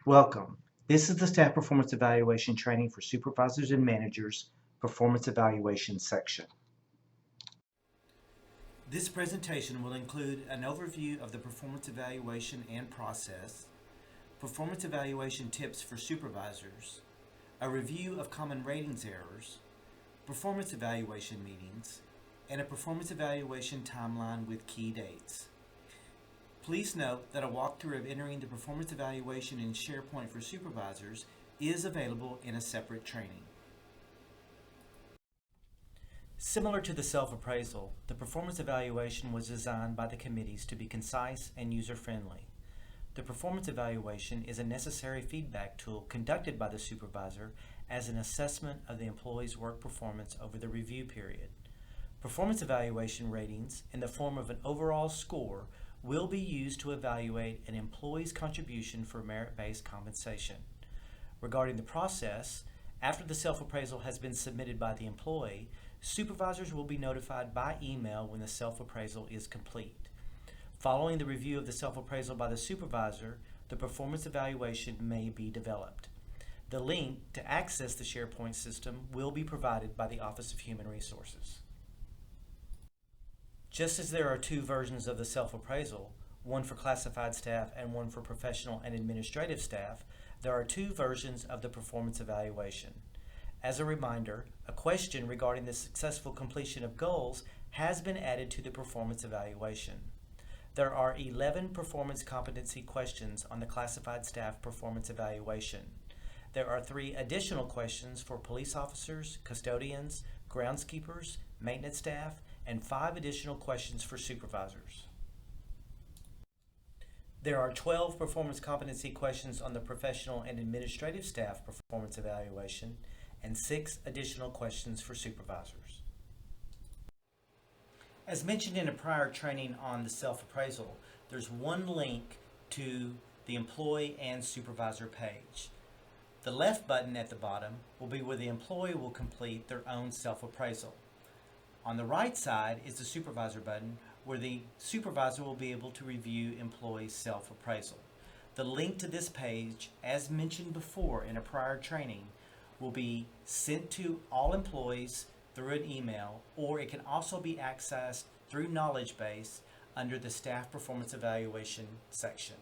Welcome. This is the Staff Performance Evaluation Training for Supervisors and Managers Performance Evaluation section. This presentation will include an overview of the performance evaluation and process, performance evaluation tips for supervisors, a review of common ratings errors, performance evaluation meetings, and a performance evaluation timeline with key dates. Please note that a walkthrough of entering the performance evaluation in SharePoint for supervisors is available in a separate training. Similar to the self-appraisal, the performance evaluation was designed by the committees to be concise and user-friendly. The performance evaluation is a necessary feedback tool conducted by the supervisor as an assessment of the employee's work performance over the review period. Performance evaluation ratings in the form of an overall score will be used to evaluate an employee's contribution for merit-based compensation. Regarding the process, after the self-appraisal has been submitted by the employee, supervisors will be notified by email when the self-appraisal is complete. Following the review of the self-appraisal by the supervisor, the performance evaluation may be developed. The link to access the SharePoint system will be provided by the Office of Human Resources. Just as there are two versions of the self-appraisal, one for classified staff and one for professional and administrative staff, there are two versions of the performance evaluation. As a reminder, a question regarding the successful completion of goals has been added to the performance evaluation. There are 11 performance competency questions on the classified staff performance evaluation. There are 3 additional questions for police officers, custodians, groundskeepers, maintenance staff, and 5 additional questions for supervisors. There are 12 performance competency questions on the professional and administrative staff performance evaluation and 6 additional questions for supervisors. As mentioned in a prior training on the self-appraisal, there's one link to the employee and supervisor page. The left button at the bottom will be where the employee will complete their own self-appraisal. On the right side is the supervisor button where the supervisor will be able to review employees' self-appraisal. The link to this page, as mentioned before in a prior training, will be sent to all employees through an email, or it can also be accessed through Knowledge Base under the Staff Performance Evaluation section.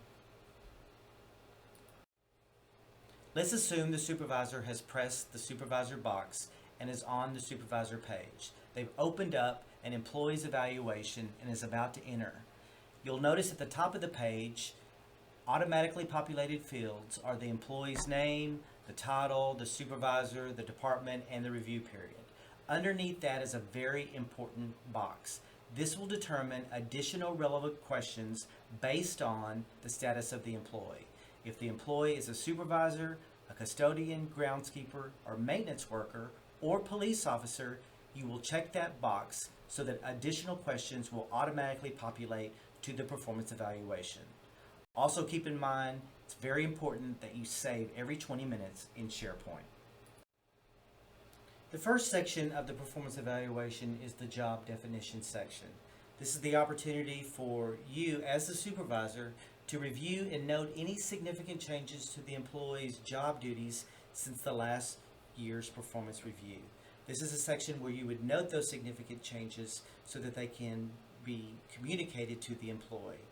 Let's assume the supervisor has pressed the supervisor box and is on the supervisor page. They've opened up an employee's evaluation and is about to enter. You'll notice at the top of the page, automatically populated fields are the employee's name, the title, the supervisor, the department, and the review period. Underneath that is a very important box. This will determine additional relevant questions based on the status of the employee. If the employee is a supervisor, a custodian, groundskeeper, or maintenance worker, or police officer, you will check that box so that additional questions will automatically populate to the performance evaluation. Also keep in mind, it's very important that you save every 20 minutes in SharePoint. The first section of the performance evaluation is the job definition section. This is the opportunity for you as the supervisor to review and note any significant changes to the employee's job duties since the last year's performance review. This is a section where you would note those significant changes so that they can be communicated to the employee.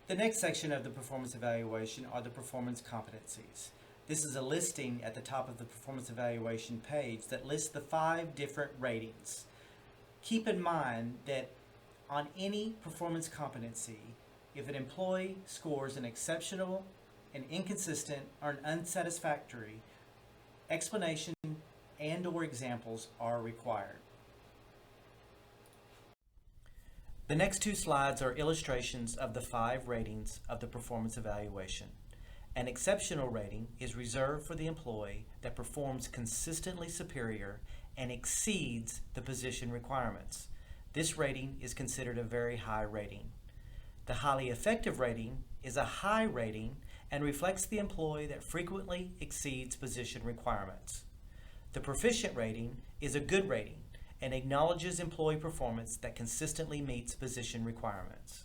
The next section of the performance evaluation are the performance competencies. This is a listing at the top of the performance evaluation page that lists the 5 different ratings. Keep in mind that on any performance competency, if an employee scores an exceptional, an inconsistent, or an unsatisfactory, explanation and/or examples are required. The next 2 slides are illustrations of the 5 ratings of the performance evaluation. An exceptional rating is reserved for the employee that performs consistently superior and exceeds the position requirements. This rating is considered a very high rating. The highly effective rating is a high rating and reflects the employee that frequently exceeds position requirements. The proficient rating is a good rating and acknowledges employee performance that consistently meets position requirements.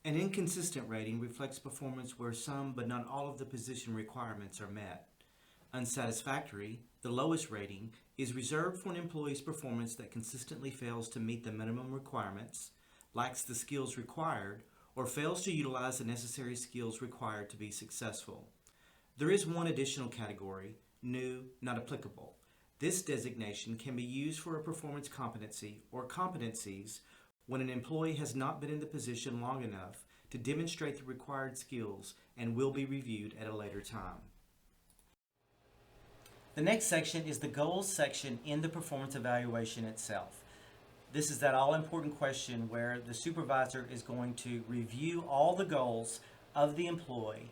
An inconsistent rating reflects performance where some but not all of the position requirements are met. Unsatisfactory, the lowest rating, is reserved for an employee's performance that consistently fails to meet the minimum requirements, lacks the skills required, or fails to utilize the necessary skills required to be successful. There is one additional category, new, not applicable. This designation can be used for a performance competency or competencies when an employee has not been in the position long enough to demonstrate the required skills and will be reviewed at a later time. The next section is the goals section in the performance evaluation itself. This is that all-important question where the supervisor is going to review all the goals of the employee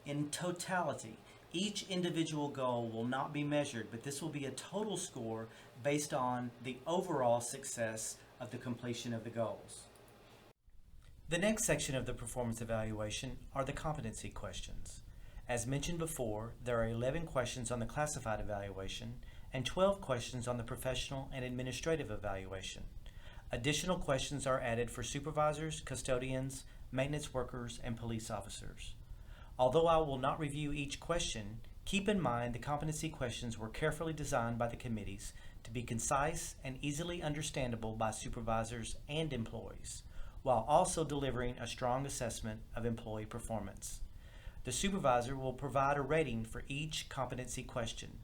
in totality. Each individual goal will not be measured, but this will be a total score based on the overall success of the completion of the goals. The next section of the performance evaluation are the competency questions. As mentioned before, there are 11 questions on the classified evaluation and 12 questions on the professional and administrative evaluation. Additional questions are added for supervisors, custodians, maintenance workers, and police officers. Although I will not review each question, keep in mind the competency questions were carefully designed by the committees to be concise and easily understandable by supervisors and employees, while also delivering a strong assessment of employee performance. The supervisor will provide a rating for each competency question.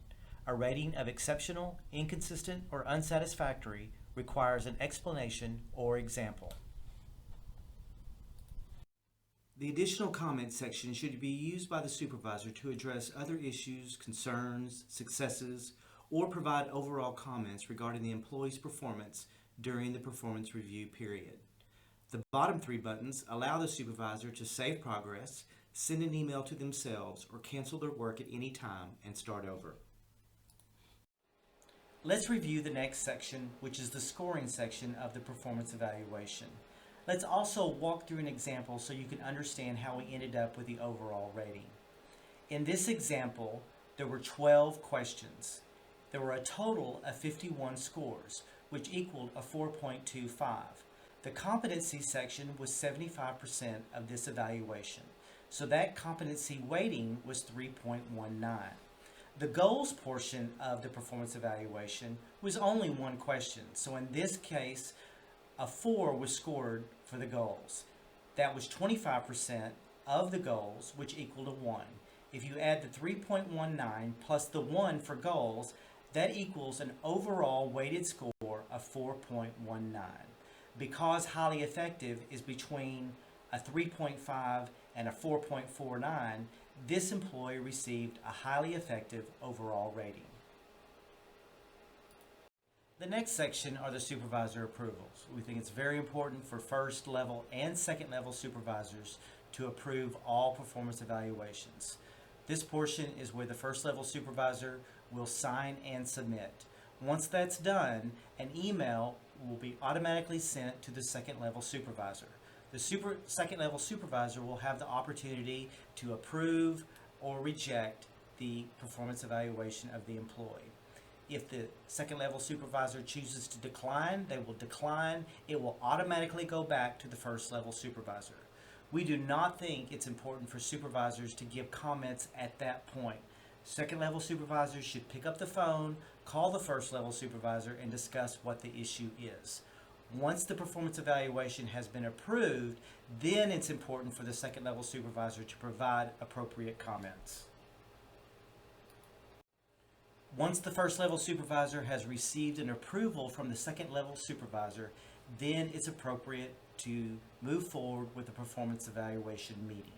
A rating of exceptional, inconsistent, or unsatisfactory requires an explanation or example. The additional comment section should be used by the supervisor to address other issues, concerns, successes, or provide overall comments regarding the employee's performance during the performance review period. The bottom 3 buttons allow the supervisor to save progress, send an email to themselves, or cancel their work at any time and start over. Let's review the next section, which is the scoring section of the performance evaluation. Let's also walk through an example so you can understand how we ended up with the overall rating. In this example, there were 12 questions. There were a total of 51 scores, which equaled a 4.25. The competency section was 75% of this evaluation, so that competency weighting was 3.19. The goals portion of the performance evaluation was only one question, so in this case, a 4 was scored for the goals. That was 25% of the goals, which equaled a 1. If you add the 3.19 plus the 1 for goals, that equals an overall weighted score of 4.19. Because highly effective is between a 3.5 and a 4.49, this employee received a highly effective overall rating. The next section are the supervisor approvals. We think it's very important for first level and second level supervisors to approve all performance evaluations. This portion is where the first level supervisor will sign and submit. Once that's done, an email will be automatically sent to the second level supervisor. The second level supervisor will have the opportunity to approve or reject the performance evaluation of the employee. If the second level supervisor chooses to decline, they will decline. It will automatically go back to the first level supervisor. We do not think it's important for supervisors to give comments at that point. Second level supervisors should pick up the phone, call the first level supervisor, and discuss what the issue is. Once the performance evaluation has been approved, then it's important for the second level supervisor to provide appropriate comments. Once the first level supervisor has received an approval from the second level supervisor, then it's appropriate to move forward with the performance evaluation meeting.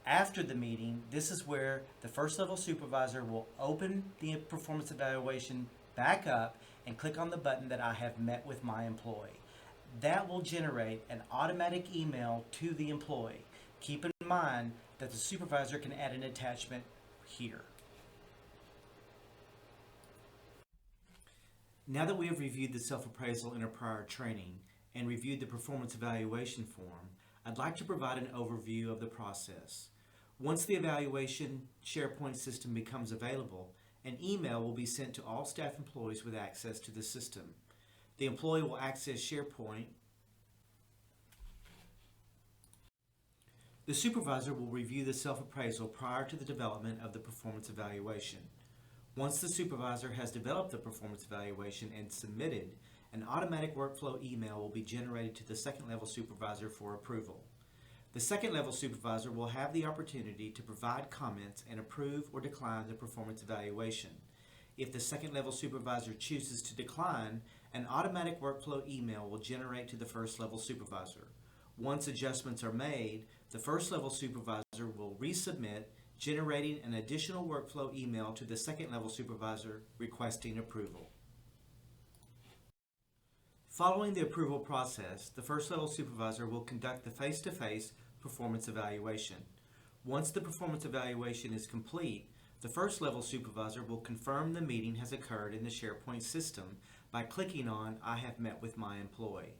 After the meeting, this is where the first level supervisor will open the performance evaluation back up and click on the button that I have met with my employee. That will generate an automatic email to the employee. Keep in mind that the supervisor can add an attachment here. Now that we have reviewed the self-appraisal in our prior training and reviewed the performance evaluation form, I'd like to provide an overview of the process. Once the evaluation SharePoint system becomes available, an email will be sent to all staff employees with access to the system. The employee will access SharePoint The supervisor will review the self-appraisal prior to the development of the performance evaluation. Once the supervisor has developed the performance evaluation and submitted, an automatic workflow email will be generated to the second level supervisor for approval. The second level supervisor will have the opportunity to provide comments and approve or decline the performance evaluation. If the second level supervisor chooses to decline, an automatic workflow email will generate to the first level supervisor. Once adjustments are made, the first level supervisor will resubmit, generating an additional workflow email to the second level supervisor requesting approval. Following the approval process, the first level supervisor will conduct the face-to-face performance evaluation. Once the performance evaluation is complete, the first level supervisor will confirm the meeting has occurred in the SharePoint system by clicking on I have met with my employee.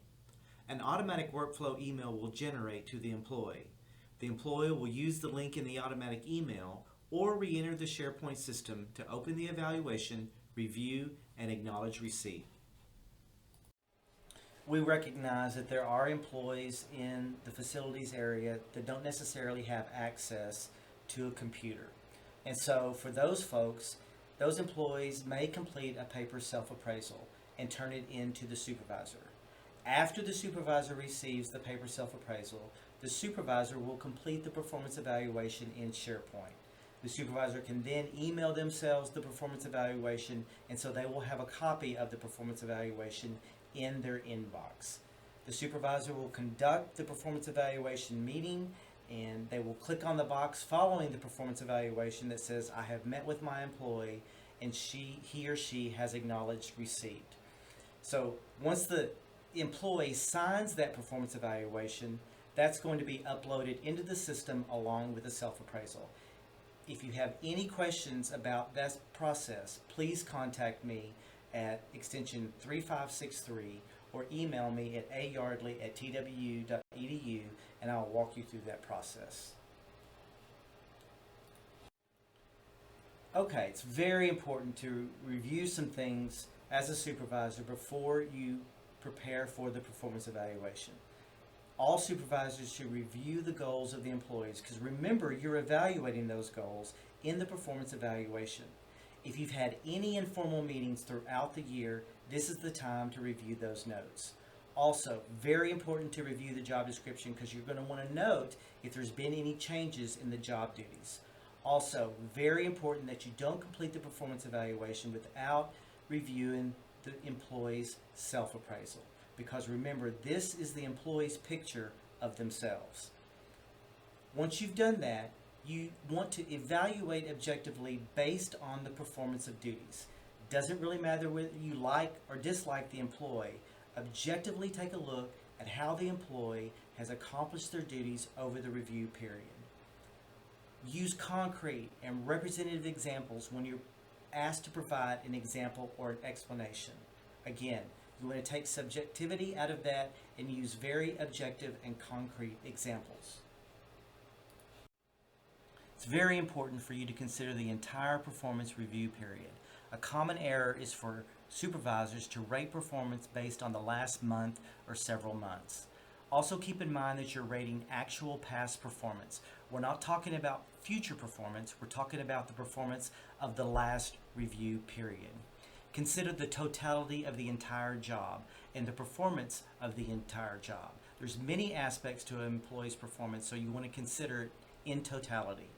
An automatic workflow email will generate to the employee. The employee will use the link in the automatic email or re-enter the SharePoint system to open the evaluation, review, and acknowledge receipt. We recognize that there are employees in the facilities area that don't necessarily have access to a computer. And so for those folks, those employees may complete a paper self-appraisal and turn it in to the supervisor. After the supervisor receives the paper self-appraisal, the supervisor will complete the performance evaluation in SharePoint. The supervisor can then email themselves the performance evaluation, and so they will have a copy of the performance evaluation in their inbox. The supervisor will conduct the performance evaluation meeting, and they will click on the box following the performance evaluation that says, I have met with my employee, and he or she has acknowledged receipt. So once the employee signs that performance evaluation, that's going to be uploaded into the system along with the self-appraisal. If you have any questions about that process, please contact me at extension 3563 or email me at ayardley@twu.edu and I'll walk you through that process. Okay, it's very important to review some things as a supervisor before you prepare for the performance evaluation. All supervisors should review the goals of the employees because remember, you're evaluating those goals in the performance evaluation. If you've had any informal meetings throughout the year, this is the time to review those notes. Also, very important to review the job description because you're going to want to note if there's been any changes in the job duties. Also, very important that you don't complete the performance evaluation without reviewing the employee's self-appraisal. Because remember, this is the employee's picture of themselves. Once you've done that, you want to evaluate objectively based on the performance of duties. Doesn't really matter whether you like or dislike the employee. Objectively take a look at how the employee has accomplished their duties over the review period. Use concrete and representative examples when you're asked to provide an example or an explanation. Again, you want to take subjectivity out of that and use very objective and concrete examples. It's very important for you to consider the entire performance review period. A common error is for supervisors to rate performance based on the last month or several months. Also keep in mind that you're rating actual past performance. We're not talking about future performance, we're talking about the performance of the last review period. Consider the totality of the entire job and the performance of the entire job. There's many aspects to an employee's performance, so you want to consider it in totality.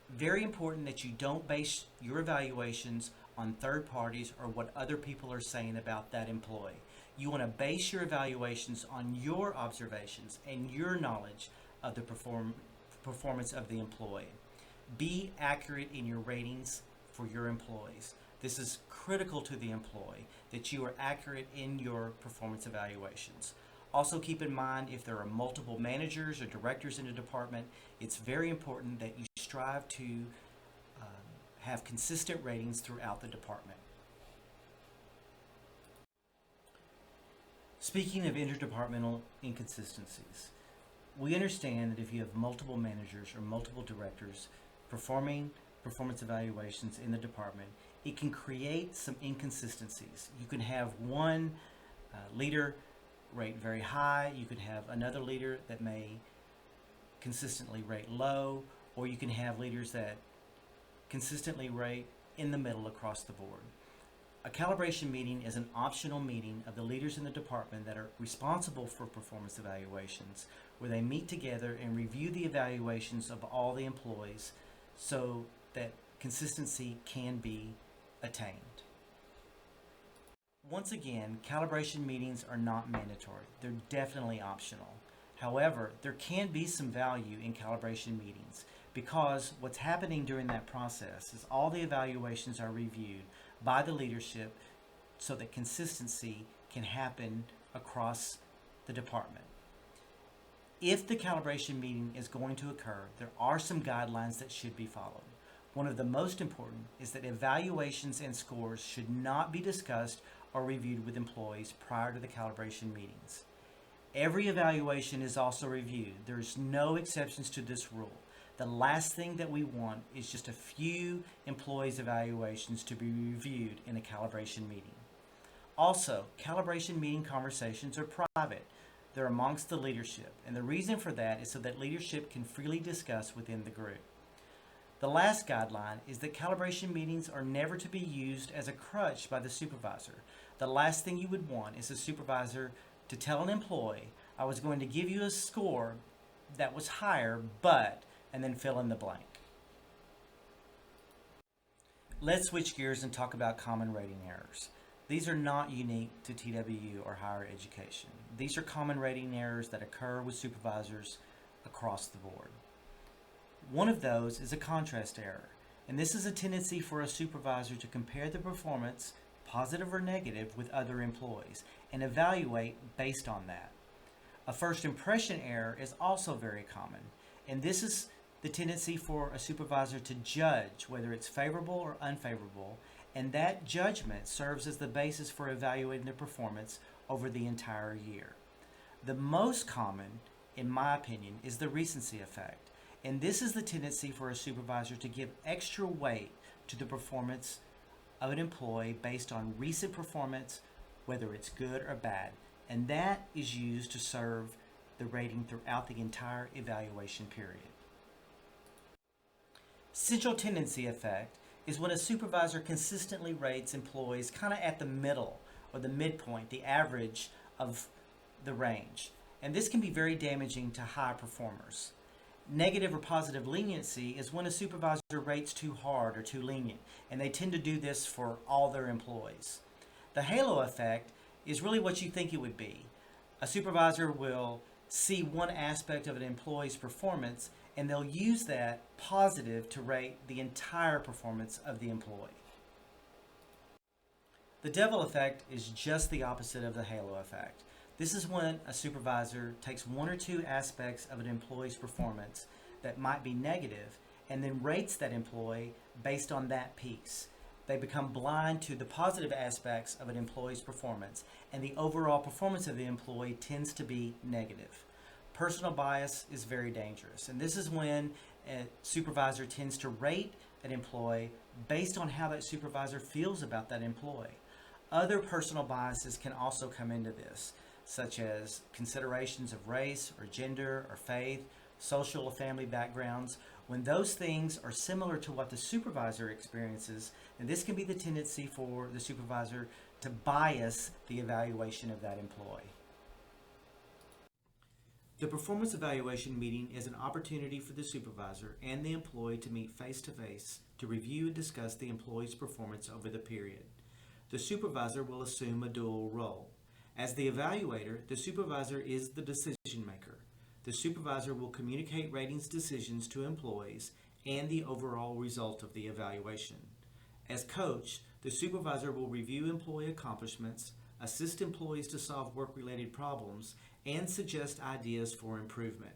Very important that you don't base your evaluations on third parties or what other people are saying about that employee. You want to base your evaluations on your observations and your knowledge of the performance of the employee. Be accurate in your ratings for your employees. This is critical to the employee, that you are accurate in your performance evaluations. Also keep in mind if there are multiple managers or directors in a department, it's very important that you strive to have consistent ratings throughout the department. Speaking of interdepartmental inconsistencies, we understand that if you have multiple managers or multiple directors performing performance evaluations in the department, it can create some inconsistencies. You can have one leader rate very high, you could have another leader that may consistently rate low, or you can have leaders that consistently rate in the middle across the board. A calibration meeting is an optional meeting of the leaders in the department that are responsible for performance evaluations, where they meet together and review the evaluations of all the employees so that consistency can be attained. Once again, calibration meetings are not mandatory. They're definitely optional. However, there can be some value in calibration meetings because what's happening during that process is all the evaluations are reviewed by the leadership so that consistency can happen across the department. If the calibration meeting is going to occur, there are some guidelines that should be followed. One of the most important is that evaluations and scores should not be discussed or reviewed with employees prior to the calibration meetings. Every evaluation is also reviewed. There's no exceptions to this rule. The last thing that we want is just a few employees' evaluations to be reviewed in a calibration meeting. Also, calibration meeting conversations are private. They're amongst the leadership, and the reason for that is so that leadership can freely discuss within the group. The last guideline is that calibration meetings are never to be used as a crutch by the supervisor. The last thing you would want is a supervisor to tell an employee, I was going to give you a score that was higher, but, and then fill in the blank. Let's switch gears and talk about common rating errors. These are not unique to TWU or higher education. These are common rating errors that occur with supervisors across the board. One of those is a contrast error, and this is a tendency for a supervisor to compare the performance, positive or negative, with other employees and evaluate based on that. A first impression error is also very common, and this is the tendency for a supervisor to judge whether it's favorable or unfavorable, and that judgment serves as the basis for evaluating the performance over the entire year. The most common, in my opinion, is the recency effect, and this is the tendency for a supervisor to give extra weight to the performance of an employee based on recent performance, whether it's good or bad, and that is used to serve the rating throughout the entire evaluation period. Central tendency effect is when a supervisor consistently rates employees kind of at the middle or the midpoint, the average of the range, and this can be very damaging to high performers. Negative or positive leniency is when a supervisor rates too hard or too lenient, and they tend to do this for all their employees. The halo effect is really what you think it would be. A supervisor will see one aspect of an employee's performance and they'll use that positive to rate the entire performance of the employee. The devil effect is just the opposite of the halo effect. This is when a supervisor takes one or two aspects of an employee's performance that might be negative and then rates that employee based on that piece. They become blind to the positive aspects of an employee's performance, and the overall performance of the employee tends to be negative. Personal bias is very dangerous, and this is when a supervisor tends to rate an employee based on how that supervisor feels about that employee. Other personal biases can also come into this, such as considerations of race or gender or faith, social or family backgrounds. When those things are similar to what the supervisor experiences, then this can be the tendency for the supervisor to bias the evaluation of that employee. The performance evaluation meeting is an opportunity for the supervisor and the employee to meet face-to-face to review and discuss the employee's performance over the period. The supervisor will assume a dual role. As the evaluator, the supervisor is the decision maker. The supervisor will communicate ratings decisions to employees and the overall result of the evaluation. As coach, the supervisor will review employee accomplishments, assist employees to solve work-related problems, and suggest ideas for improvement.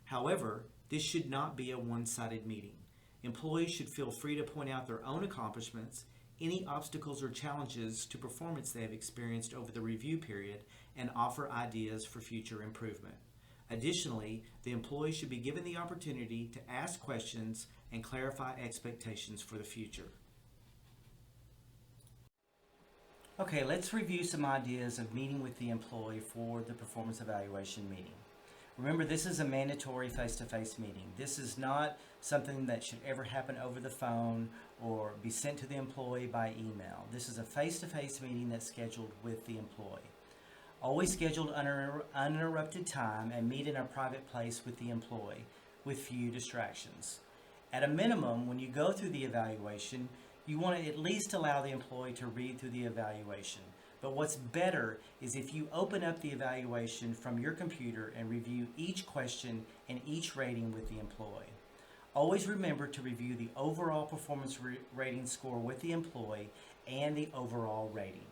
However, this should not be a one-sided meeting. Employees should feel free to point out their own accomplishments, any obstacles or challenges to performance they have experienced over the review period, and offer ideas for future improvement. Additionally, the employee should be given the opportunity to ask questions and clarify expectations for the future. Okay, let's review some ideas of meeting with the employee for the performance evaluation meeting. Remember, this is a mandatory face-to-face meeting. This is not something that should ever happen over the phone or be sent to the employee by email. This is a face-to-face meeting that's scheduled with the employee. Always scheduled uninterrupted time and meet in a private place with the employee with few distractions. At a minimum, when you go through the evaluation, you want to at least allow the employee to read through the evaluation. But what's better is if you open up the evaluation from your computer and review each question and each rating with the employee. Always remember to review the overall performance rating score with the employee and the overall rating.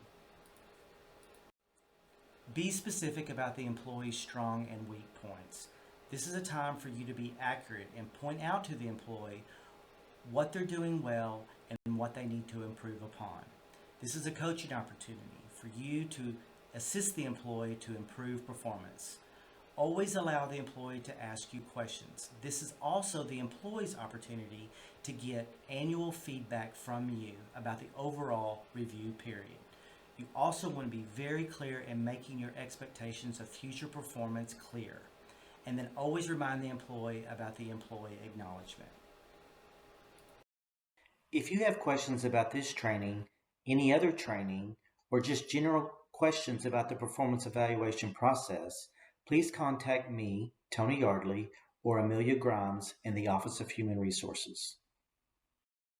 Be specific about the employee's strong and weak points. This is a time for you to be accurate and point out to the employee what they're doing well and what they need to improve upon. This is a coaching opportunity for you to assist the employee to improve performance. Always allow the employee to ask you questions. This is also the employee's opportunity to get annual feedback from you about the overall review period. You also want to be very clear in making your expectations of future performance clear. And then always remind the employee about the employee acknowledgement. If you have questions about this training, any other training, or just general questions about the performance evaluation process, please contact me, Tony Yardley, or Amelia Grimes in the Office of Human Resources.